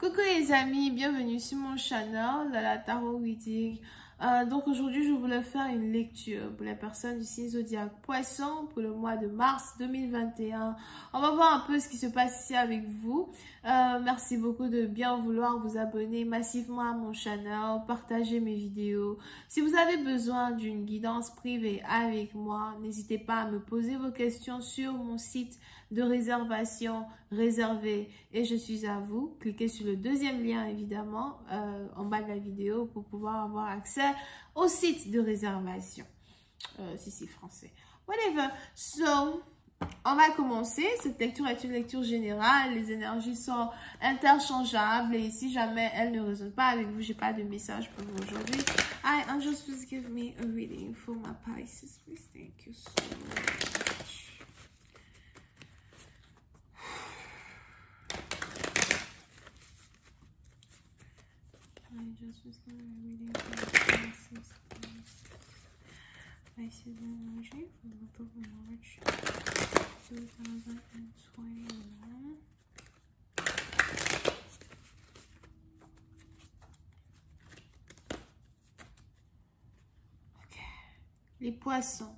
Coucou les amis, bienvenue sur mon channel de la Tarot Reading. Donc aujourd'hui je voulais faire une lecture pour les personnes du signe zodiaque Poisson pour le mois de mars 2021. On va voir un peu ce qui se passe ici avec vous. Merci beaucoup de bien vouloir vous abonner massivement à mon channel, partager mes vidéos. Si vous avez besoin d'une guidance privée avec moi, n'hésitez pas à me poser vos questions sur mon site de réservation réservé et je suis à vous. Cliquez sur le deuxième lien évidemment en bas de la vidéo pour pouvoir avoir accès au site de réservation. Si c'est français. Whatever. So, on va commencer. Cette lecture est une lecture générale. Les énergies sont interchangeables et si jamais elles ne résonnent pas avec vous, j'ai pas de message pour vous aujourd'hui. Hi, angels, please give me a reading for my Pisces, please. Thank you so much. I just was going to reading Pisces energy for the month of March 2021. Ok. Les poissons.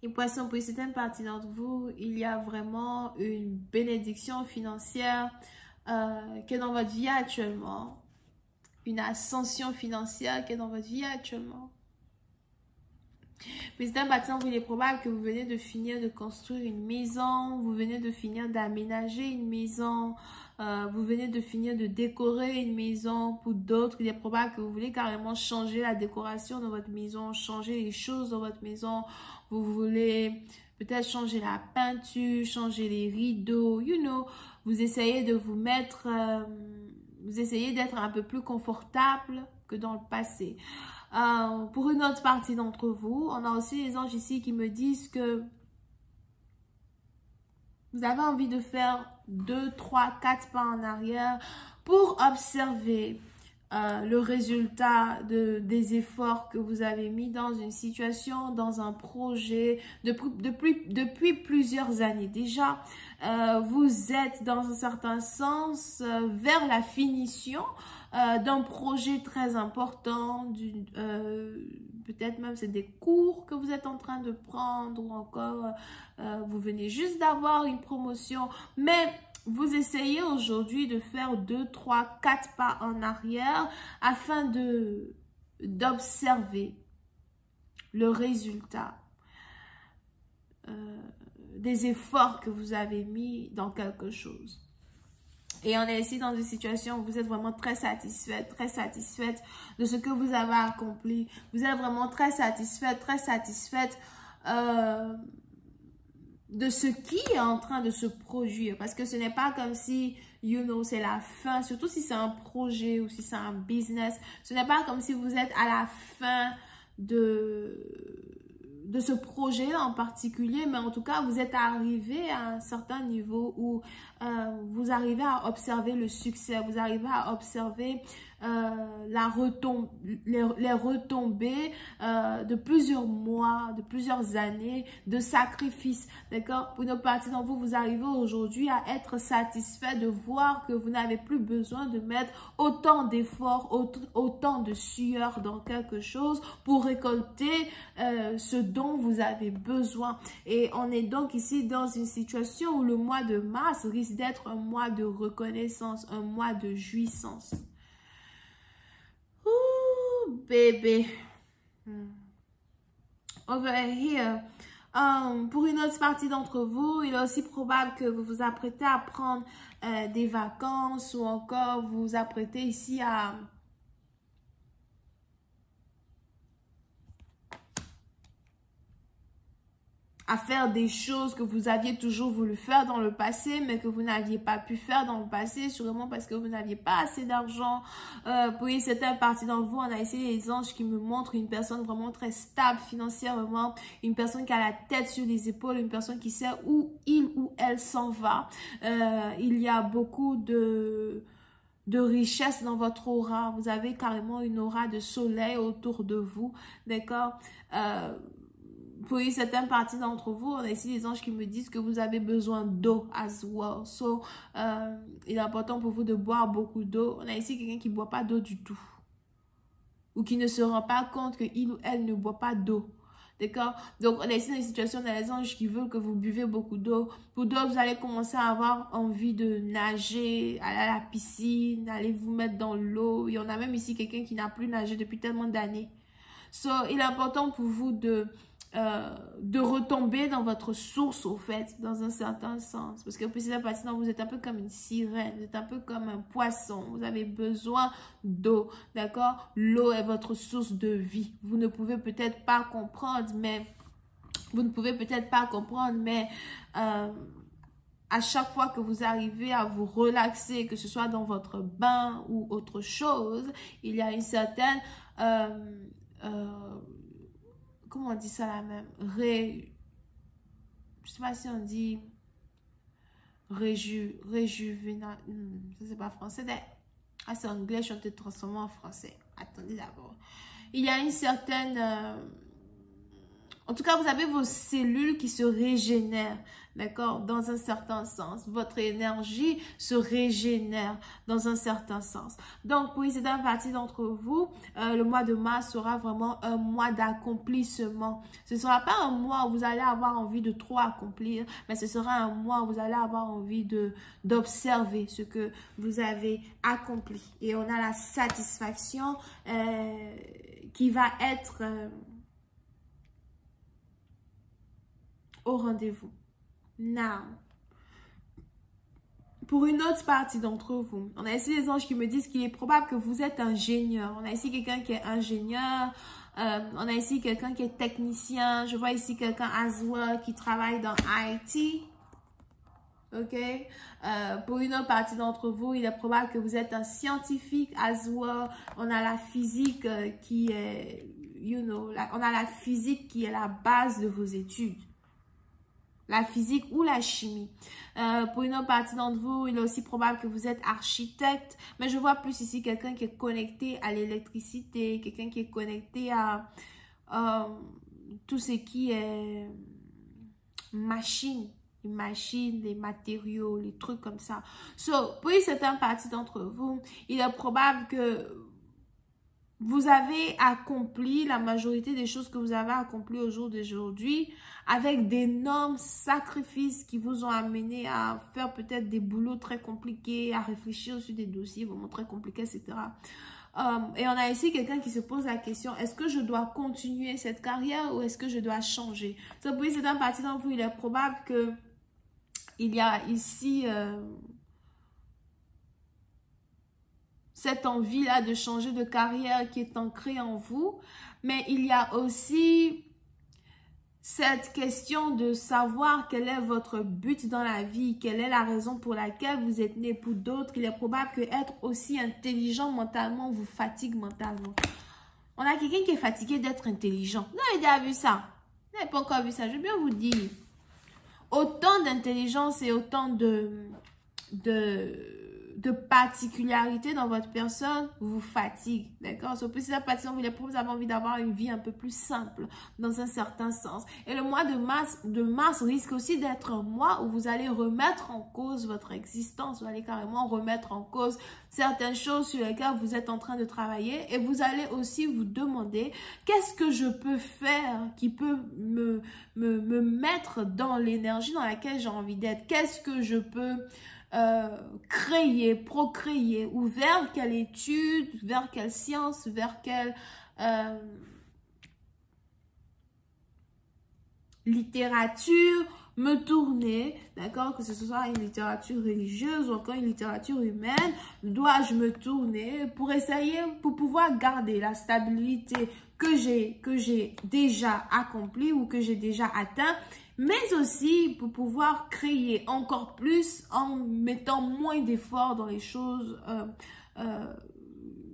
Les poissons, pour certaines parties d'entre vous, il y a vraiment une bénédiction financière qui est dans votre vie actuellement. Une ascension financière qui est dans votre vie actuellement. Pour certaines parties d'entre vous, il est probable que vous venez de finir de construire une maison, vous venez de finir d'aménager une maison, vous venez de finir de décorer une maison. Pour d'autres, il est probable que vous voulez carrément changer la décoration de votre maison, changer les choses dans votre maison. Vous voulez peut-être changer la peinture, changer les rideaux, you know. Vous essayez de vous mettre, vous essayez d'être un peu plus confortable que dans le passé. Pour une autre partie d'entre vous, on a aussi les anges ici qui me disent que vous avez envie de faire 2, 3, 4 pas en arrière pour observer le résultat des efforts que vous avez mis dans une situation, dans un projet depuis plusieurs années. Déjà, vous êtes dans un certain sens vers la finition d'un projet très important, peut-être même c'est des cours que vous êtes en train de prendre ou encore vous venez juste d'avoir une promotion, mais vous essayez aujourd'hui de faire 2, 3, 4 pas en arrière afin d'observer le résultat des efforts que vous avez mis dans quelque chose. Et on est ici dans une situation où vous êtes vraiment très satisfaite de ce que vous avez accompli. Vous êtes vraiment très satisfaite de ce qui est en train de se produire. Parce que ce n'est pas comme si, you know, c'est la fin. Surtout si c'est un projet ou si c'est un business. Ce n'est pas comme si vous êtes à la fin de ce projet en particulier, mais en tout cas, vous êtes arrivé à un certain niveau où vous arrivez à observer le succès, vous arrivez à observer les retombées de plusieurs mois, de plusieurs années de sacrifice, d'accord? Pour une partie d'entre vous, vous arrivez aujourd'hui à être satisfait de voir que vous n'avez plus besoin de mettre autant d'efforts, autant de sueur dans quelque chose pour récolter ce dont vous avez besoin. Et on est donc ici dans une situation où le mois de mars risque d'être un mois de reconnaissance, un mois de jouissance. Ouh, bébé. Over here. Pour une autre partie d'entre vous, il est aussi probable que vous vous apprêtez à prendre des vacances ou encore vous vous apprêtez ici à faire des choses que vous aviez toujours voulu faire dans le passé, mais que vous n'aviez pas pu faire dans le passé, sûrement parce que vous n'aviez pas assez d'argent. Pour certaines parties d'entre vous, on a ici les anges qui me montrent une personne vraiment très stable financièrement, une personne qui a la tête sur les épaules, une personne qui sait où il ou elle s'en va. Il y a beaucoup de richesse dans votre aura. Vous avez carrément une aura de soleil autour de vous, d'accord? pour certaines parties d'entre vous, on a ici des anges qui me disent que vous avez besoin d'eau as well. So, il est important pour vous de boire beaucoup d'eau. On a ici quelqu'un qui ne boit pas d'eau du tout. Ou qui ne se rend pas compte qu'il ou elle ne boit pas d'eau. D'accord? Donc, on a ici une situation dans les anges qui veulent que vous buvez beaucoup d'eau. Pour d'autres, vous allez commencer à avoir envie de nager, aller à la piscine, aller vous mettre dans l'eau. Il y en a même ici quelqu'un qui n'a plus nagé depuis tellement d'années. So, il est important pour vous de retomber dans votre source, au fait, dans un certain sens. Parce que puis c'est partie dont vous êtes un peu comme une sirène, vous êtes un peu comme un poisson. Vous avez besoin d'eau, d'accord? L'eau est votre source de vie. Vous ne pouvez peut-être pas comprendre, mais à chaque fois que vous arrivez à vous relaxer, que ce soit dans votre bain ou autre chose, il y a une certaine comment on dit ça là même? Je sais pas si on dit réjuvénat. Ça c'est pas français. Ah, c'est anglais, je suis en train de transformer en français. Attendez d'abord. Il y a une certaine... en tout cas, vous avez vos cellules qui se régénèrent, d'accord, dans un certain sens. Votre énergie se régénère dans un certain sens. Donc, pour une partie d'entre vous, le mois de mars sera vraiment un mois d'accomplissement. Ce ne sera pas un mois où vous allez avoir envie de trop accomplir, mais ce sera un mois où vous allez avoir envie d'observer ce que vous avez accompli. Et on a la satisfaction qui va être... au rendez-vous. Now, pour une autre partie d'entre vous, on a ici des anges qui me disent qu'il est probable que vous êtes ingénieur. On a ici quelqu'un qui est ingénieur. On a ici quelqu'un qui est technicien. Je vois ici quelqu'un as well qui travaille dans IT. Ok? Pour une autre partie d'entre vous, il est probable que vous êtes un scientifique as well. On a la physique qui est, on a la physique qui est la base de vos études. La physique ou la chimie. Pour une autre partie d'entre vous, il est aussi probable que vous êtes architecte. Mais je vois plus ici quelqu'un qui est connecté à l'électricité, quelqu'un qui est connecté à tout ce qui est machine, les matériaux, les trucs comme ça. So, pour une certaine partie d'entre vous, il est probable que vous avez accompli la majorité des choses que vous avez accomplies au jour d'aujourd'hui avec d'énormes sacrifices qui vous ont amené à faire peut-être des boulots très compliqués, à réfléchir sur des dossiers vraiment très compliqués, etc. Et on a ici quelqu'un qui se pose la question, est-ce que je dois continuer cette carrière ou est-ce que je dois changer? Ça, pour cette partie d'entre vous, il est probable que il y a ici... cette envie-là de changer de carrière qui est ancrée en vous. Mais il y a aussi cette question de savoir quel est votre but dans la vie, quelle est la raison pour laquelle vous êtes né. Pour d'autres, il est probable que être aussi intelligent mentalement vous fatigue mentalement. On a quelqu'un qui est fatigué d'être intelligent. Vous avez déjà vu ça? Vous n'avez pas encore vu ça? Je vais bien vous dire. Autant d'intelligence et autant de particularités dans votre personne vous fatigue, d'accord? Sur plus la partie, vous avez envie d'avoir une vie un peu plus simple dans un certain sens. Et le mois de mars risque aussi d'être un mois où vous allez remettre en cause votre existence. Vous allez carrément remettre en cause certaines choses sur lesquelles vous êtes en train de travailler et vous allez aussi vous demander qu'est-ce que je peux faire qui peut me mettre dans l'énergie dans laquelle j'ai envie d'être. Qu'est-ce que je peux créer, procréer, ou vers quelle étude, vers quelle science, vers quelle littérature me tourner, d'accord, que ce soit une littérature religieuse ou encore une littérature humaine, dois-je me tourner pour essayer, pour pouvoir garder la stabilité que j'ai déjà accomplie ou que j'ai déjà atteint, mais aussi pour pouvoir créer encore plus en mettant moins d'efforts dans les choses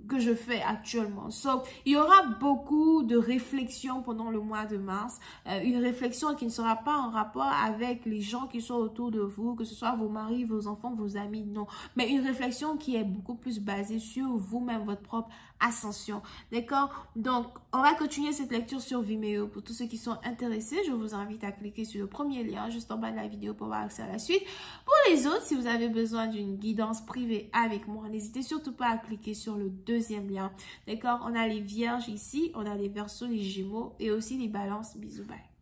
que je fais actuellement. So, il y aura beaucoup de réflexions pendant le mois de mars. Une réflexion qui ne sera pas en rapport avec les gens qui sont autour de vous, que ce soit vos maris, vos enfants, vos amis, non. Mais une réflexion qui est beaucoup plus basée sur vous-même, votre propre ascension. D'accord? Donc, on va continuer cette lecture sur Vimeo. Pour tous ceux qui sont intéressés, je vous invite à cliquer sur le premier lien juste en bas de la vidéo pour avoir accès à la suite. Pour les autres, si vous avez besoin d'une guidance privée avec moi, n'hésitez surtout pas à cliquer sur le deuxième lien. D'accord? On a les vierges ici, on a les verseaux, les gémeaux et aussi les balances. Bisous, bye.